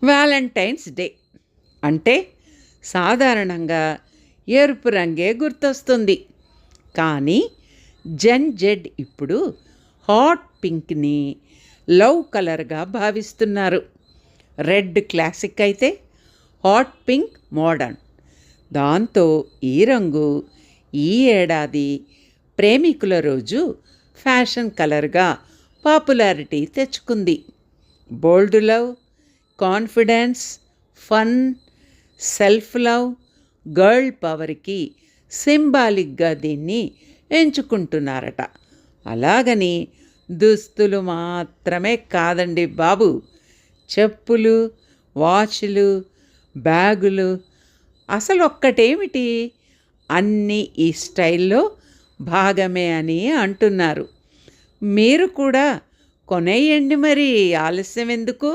Valentine's day అంటే సాధారణంగా ఎరుపు రంగే గుర్తొస్తుంది. కానీ జెన్ జెడ్ ఇప్పుడు హాట్ పింక్ని లవ్ కలర్గా భావిస్తున్నారు. రెడ్ క్లాసిక్ అయితే హాట్ పింక్ మోడర్న్. దాంతో ఈ రంగు ఈ ఏడాది ప్రేమికుల రోజు ఫ్యాషన్ కలర్గా పాపులారిటీ తెచ్చుకుంది. Bold love, confidence, fun, self love, girl పవర్కి సింబాలిక్గా దీన్ని ఎంచుకుంటున్నారట. అలాగని దుస్తులు మాత్రమే కాదండి బాబు, చెప్పులు, వాచ్లు, బ్యాగులు, అసలు ఒక్కటేమిటి, అన్నీ ఈ స్టైల్లో భాగమే అని అంటున్నారు. మీరు కూడా కొనేయండి మరి, ఆలస్యం ఎందుకు?